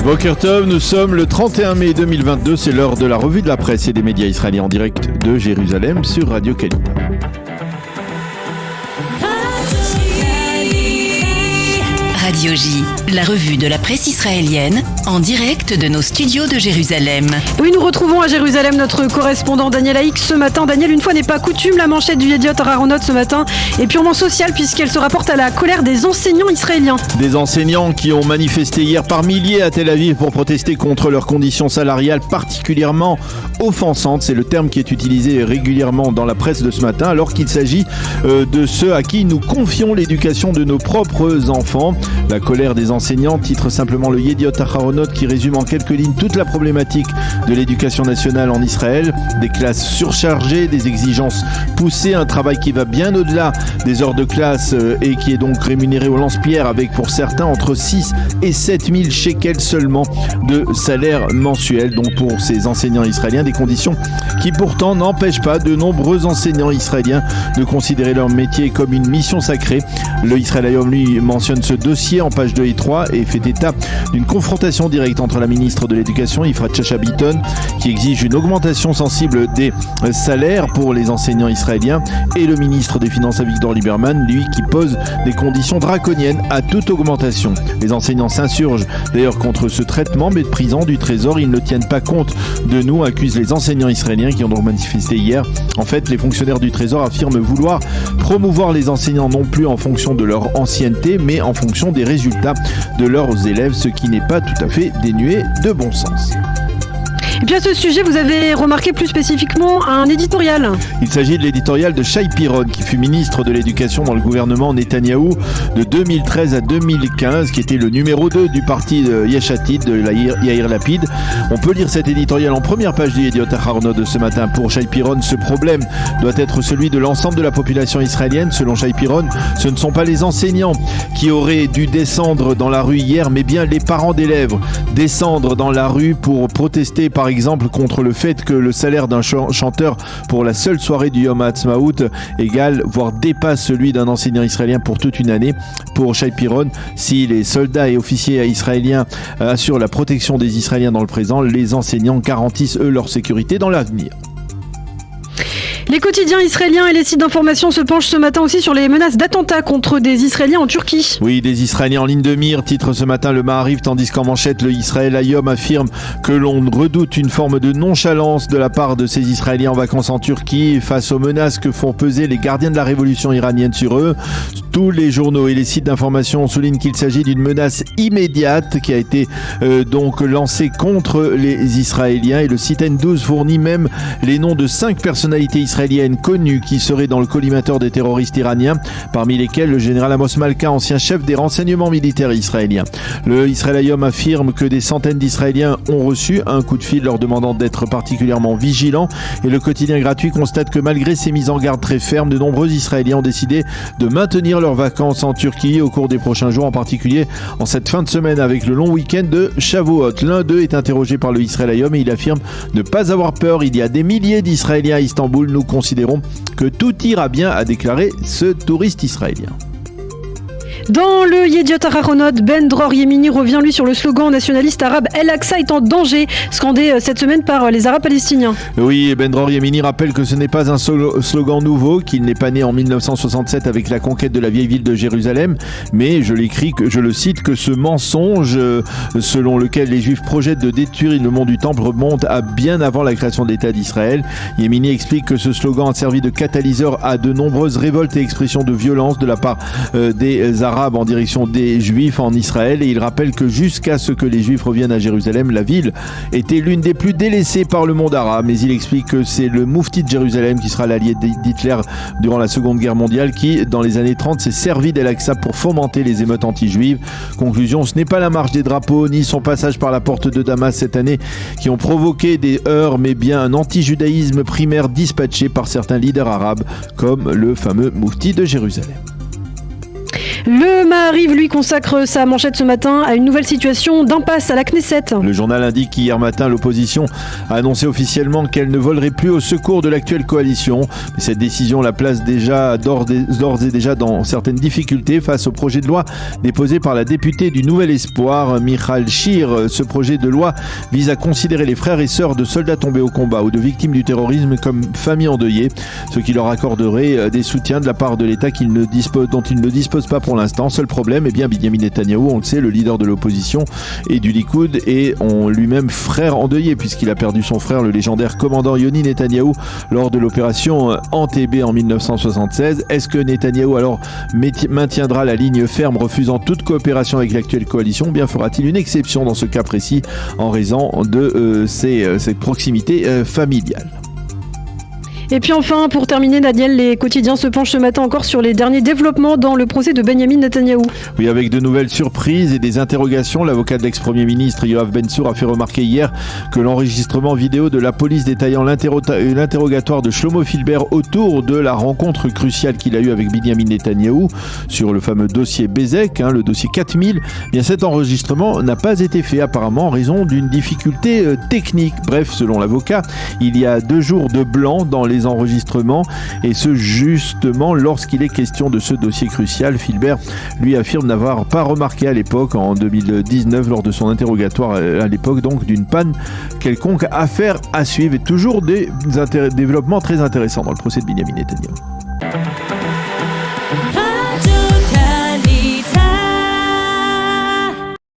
Boker Tov, nous sommes le 31 mai 2022, c'est l'heure de la revue de la presse et des médias israéliens en direct de Jérusalem sur Radio Kalita. Radio J, la revue de la presse israélienne, en direct de nos studios de Jérusalem. Oui, nous retrouvons à Jérusalem notre correspondant Daniel Haïk ce matin. Daniel, une fois n'est pas coutume, la manchette du Yediot Aharonot ce matin est purement sociale puisqu'elle se rapporte à la colère des enseignants israéliens. Des enseignants qui ont manifesté hier par milliers à Tel Aviv pour protester contre leurs conditions salariales particulièrement offensantes. C'est le terme qui est utilisé régulièrement dans la presse de ce matin, alors qu'il s'agit de ceux à qui nous confions l'éducation de nos propres enfants. La colère des enseignants titre simplement le Yediot Aharonot qui résume en quelques lignes toute la problématique de l'éducation nationale en Israël. Des classes surchargées, des exigences poussées, un travail qui va bien au-delà des heures de classe et qui est donc rémunéré au lance-pierre avec pour certains entre 6 et 7 000 shekels seulement de salaire mensuel. Donc pour ces enseignants israéliens, des conditions qui pourtant n'empêchent pas de nombreux enseignants israéliens de considérer leur métier comme une mission sacrée. Le Israël Hayom lui mentionne ce dossier en page 2 et 3 et fait état d'une confrontation directe entre la ministre de l'Éducation, Yifrat Shacha Bitton, qui exige une augmentation sensible des salaires pour les enseignants israéliens, et le ministre des Finances, Avigdor Lieberman, lui, qui pose des conditions draconiennes à toute augmentation. Les enseignants s'insurgent d'ailleurs contre ce traitement méprisant du Trésor. Ils ne tiennent pas compte de nous, accusent les enseignants israéliens qui ont donc manifesté hier. En fait, les fonctionnaires du Trésor affirment vouloir promouvoir les enseignants non plus en fonction de leur ancienneté, mais en fonction des résultats de leurs élèves, ce qui n'est pas tout à fait dénué de bon sens. Et puis à ce sujet, vous avez remarqué plus spécifiquement un éditorial. Il s'agit de l'éditorial de Shai Piron, qui fut ministre de l'Éducation dans le gouvernement Netanyahou de 2013 à 2015, qui était le numéro 2 du parti de Yesh Atid, de Yair Lapid. On peut lire cet éditorial en première page du Yediot Aharonot de ce matin. Pour Shai Piron, ce problème doit être celui de l'ensemble de la population israélienne. Selon Shai Piron, ce ne sont pas les enseignants qui auraient dû descendre dans la rue hier, mais bien les parents d'élèves descendre dans la rue pour protester par exemple contre le fait que le salaire d'un chanteur pour la seule soirée du Yom HaAtzmaut égale, voire dépasse celui d'un enseignant israélien pour toute une année. Pour Shai Piron, si les soldats et officiers israéliens assurent la protection des Israéliens dans le présent, les enseignants garantissent eux leur sécurité dans l'avenir. Les quotidiens israéliens et les sites d'information se penchent ce matin aussi sur les menaces d'attentats contre des Israéliens en Turquie. Oui, des Israéliens en ligne de mire, titre ce matin le Maariv, tandis qu'en manchette, le Israël Hayom affirme que l'on redoute une forme de nonchalance de la part de ces Israéliens en vacances en Turquie face aux menaces que font peser les gardiens de la révolution iranienne sur eux. Tous les journaux et les sites d'information soulignent qu'il s'agit d'une menace immédiate qui a été donc lancée contre les Israéliens, et le site N12 fournit même les noms de 5 personnalités israéliennes connues qui seraient dans le collimateur des terroristes iraniens, parmi lesquels le général Amos Malka, ancien chef des renseignements militaires israéliens. Le Israël Hayom affirme que des centaines d'Israéliens ont reçu un coup de fil leur demandant d'être particulièrement vigilants, et le quotidien gratuit constate que malgré ces mises en garde très fermes, de nombreux Israéliens ont décidé de maintenir leurs vacances en Turquie au cours des prochains jours, en particulier en cette fin de semaine avec le long week-end de Shavuot. L'un d'eux est interrogé par le Israël Hayom et il affirme ne pas avoir peur. Il y a des milliers d'Israéliens à Istanbul. Nous considérons que tout ira bien, a déclaré ce touriste israélien. Dans le Yediot Aharonot, Ben Dror Yemini revient lui sur le slogan nationaliste arabe El Aqsa est en danger, scandé cette semaine par les Arabes palestiniens. Oui, Ben Dror Yemini rappelle que ce n'est pas un slogan nouveau, qu'il n'est pas né en 1967 avec la conquête de la vieille ville de Jérusalem, mais je le cite, que ce mensonge selon lequel les Juifs projettent de détruire le mont du Temple remonte à bien avant la création de l'État d'Israël. Yemini explique que ce slogan a servi de catalyseur à de nombreuses révoltes et expressions de violence de la part des Arabes en direction des Juifs en Israël, et il rappelle que jusqu'à ce que les Juifs reviennent à Jérusalem, la ville était l'une des plus délaissées par le monde arabe. Mais il explique que c'est le Moufti de Jérusalem, qui sera l'allié d'Hitler durant la Seconde Guerre mondiale, qui dans les années 30 s'est servi d'El Aqsa pour fomenter les émeutes anti-juives. Conclusion, ce n'est pas la marche des drapeaux ni son passage par la porte de Damas cette année qui ont provoqué des heurts, mais bien un anti-judaïsme primaire dispatché par certains leaders arabes comme le fameux Moufti de Jérusalem. Le Maariv, lui, consacre sa manchette ce matin à une nouvelle situation d'impasse à la Knesset. Le journal indique qu'hier matin, l'opposition a annoncé officiellement qu'elle ne volerait plus au secours de l'actuelle coalition. Mais cette décision la place d'ores et déjà dans certaines difficultés face au projet de loi déposé par la députée du Nouvel Espoir, Michal Shir. Ce projet de loi vise à considérer les frères et sœurs de soldats tombés au combat ou de victimes du terrorisme comme familles endeuillées, ce qui leur accorderait des soutiens de la part de l'État dont ils ne disposent pas pour l'instant. Seul problème, Benyamin Netanyahou, on le sait, le leader de l'opposition et du Likoud, est lui-même frère endeuillé puisqu'il a perdu son frère, le légendaire commandant Yoni Netanyahou, lors de l'opération Entebbe en 1976. Est-ce que Netanyahou alors maintiendra la ligne ferme refusant toute coopération avec l'actuelle coalition? Bien fera-t-il une exception dans ce cas précis en raison de cette proximité familiale? Et puis enfin, pour terminer, Daniel, les quotidiens se penchent ce matin encore sur les derniers développements dans le procès de Benyamin Netanyahou. Oui, avec de nouvelles surprises et des interrogations, l'avocat de l'ex-premier ministre Yoav Ben-Tzur a fait remarquer hier que l'enregistrement vidéo de la police détaillant l'interrogatoire de Shlomo Filber autour de la rencontre cruciale qu'il a eue avec Benyamin Netanyahou sur le fameux dossier Bezek, le dossier 4000, bien cet enregistrement n'a pas été fait apparemment en raison d'une difficulté technique. Bref, selon l'avocat, il y a 2 jours de blanc dans les enregistrements, et ce justement lorsqu'il est question de ce dossier crucial. Filber lui affirme n'avoir pas remarqué à l'époque, en 2019, lors de son interrogatoire à l'époque donc, d'une panne quelconque. Affaire à suivre, et toujours des développements très intéressants dans le procès de Benyamin Netanyahou.